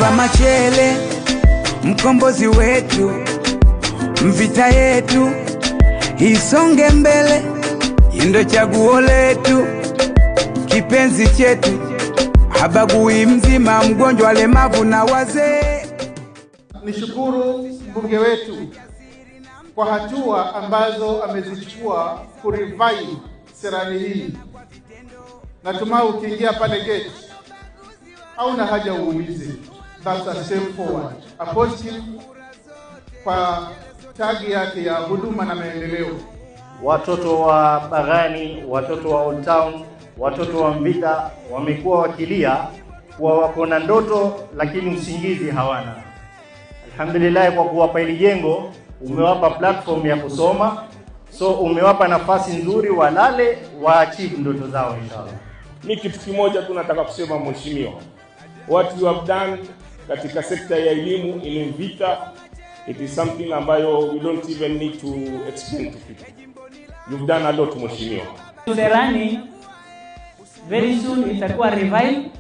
Baba Machele, mkombozi wetu, mvita yetu isonge mbele, ndo chaguo letu, kipenzi chetu, habagui mzima, mgonjwa, lemavu na wazee. Nishukuru mbunge wetu kwa hatua ambazo amezichukua kurevive Serani hii. Natumai ukiingia pale gate hauna haja uulize. That's a step forward, a positive kwa tagi yake ya huduma na maendeleo. Watoto wa Bagani, watoto wa Old Town, watoto wa Mvita wamekuwa wakilia kuwa wako na ndoto lakini usingizi hawana. Alhamdulillah, kwa kuwapa hili jengo umewapa platform ya kusoma, so umewapa nafasi nzuri walale waachieve ndoto zao inshallah. Mimi kitu kimoja tu nataka kusema mheshimiwa, what you have done katika sekta ya elimu in Mvita, it is something ambayo we don't even need to explain to people. You've done a lot mheshimiwa. Serani very soon itakuwa revive,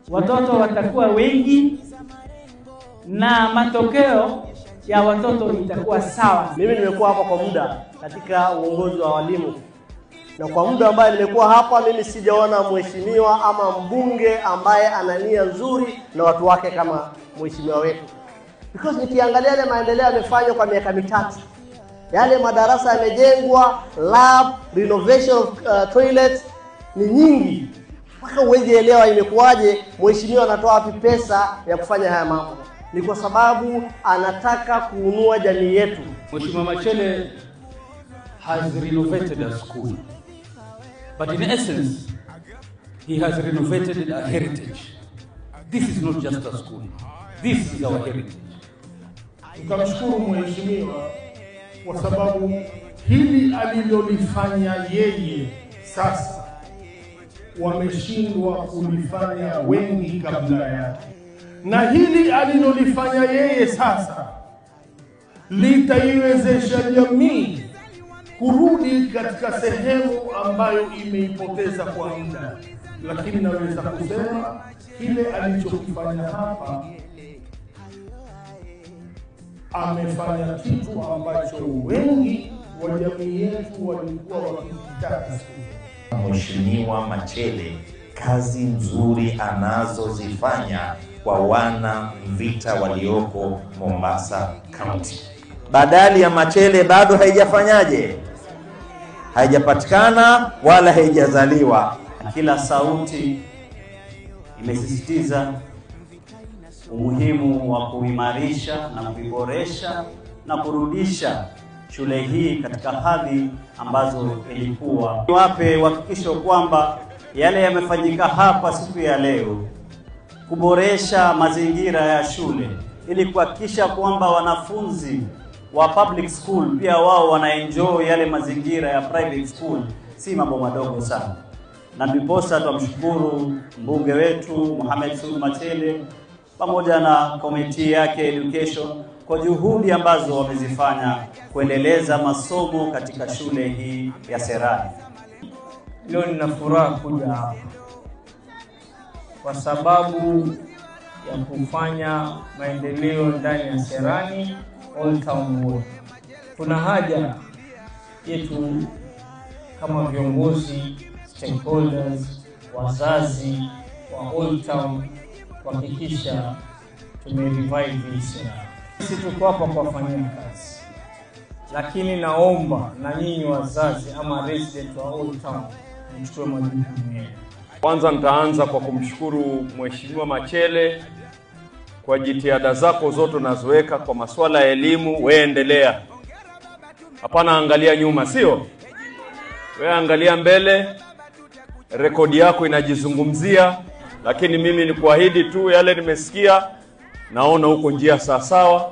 watoto watakuwa wengi na matokeo ya watoto itakuwa sawa. Mimi nimekuwa hapa kwa muda katika uongozi wa walimu, na kwa muda ambaye nimekuwa hapa mimi sijaona mheshimiwa ama mbunge ambaye ana nia nzuri na watu wake kama mheshimiwa wetu. Because nikiangalia yale maendeleo yamefanywa kwa miaka mitatu, yale madarasa yamejengwa, lab, renovation of toilets ni nyingi, mpaka uweze elewa imekuwaje mheshimiwa anatoa wapi pesa ya kufanya haya mambo. Ni kwa sababu anataka kuunua jamii yetu. Mheshimiwa Machele has renovated a school, but in essence he has renovated a heritage. This is not just a school, this is our heritage. Tukamshukuru mheshimiwa kwa sababu hili alilolifanya yeye sasa wameshindwa kulifanya wengi kabla yake, na hili alilolifanya yeye sasa litaiwezesha jamii kurudi katika sehemu ambayo imeipoteza kwa muda. Lakini naweza kusema kile alichokifanya hapa, amefanya kitu ambacho wengi wa jamii yetu walikuwa wakitaka. Mheshimiwa Machele, kazi nzuri anazozifanya kwa wana Mvita walioko Mombasa County. Badali ya Machele bado haijafanyaje? Haijapatikana wala haijazaliwa. Kila sauti imesisitiza umuhimu wa kuimarisha na kuboresha na kurudisha shule hii katika hadhi ambazo ilikuwa. Wape hakikisho kwamba yale yamefanyika hapa siku ya leo, kuboresha mazingira ya shule ili kuhakikisha kwamba wanafunzi wa public school pia wao wanaenjoy yale mazingira ya private school, si mambo madogo sana. Na ndiposa tumshukuru mbunge wetu Mohamed Saud Machele pamoja na komiti yake education kwa juhudi ambazo wamezifanya kuendeleza masomo katika shule hii ya Serani. Leo nina furaha kuja hapa kwa sababu ya kufanya maendeleo ndani ya Serani Old Town Ward. Kuna haja yetu kama viongozi, stakeholders, wazazi wa Old Town kuhakikisha tumerevive hii. Sisi tuko hapa kuwafanyia kazi, lakini naomba na nyinyi wazazi ama resident wa Old Town mchukue majukumu yenu. Kwanza nitaanza kwa kumshukuru Mheshimiwa Machele kwa jitihada zako zote unazoweka kwa masuala ya elimu. Wewe endelea, hapana angalia nyuma, sio? Wewe angalia mbele, rekodi yako inajizungumzia. Lakini mimi ni kuahidi tu yale nimesikia, naona huko njia sawa,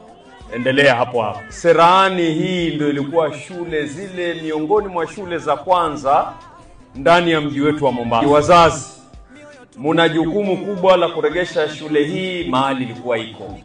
endelea hapo hapo. Serani hii ndio ilikuwa shule zile miongoni mwa shule za kwanza ndani ya mji wetu wa Mombasa. Wazazi, mna jukumu kubwa la kuregesha shule hii mahali ilikuwa iko.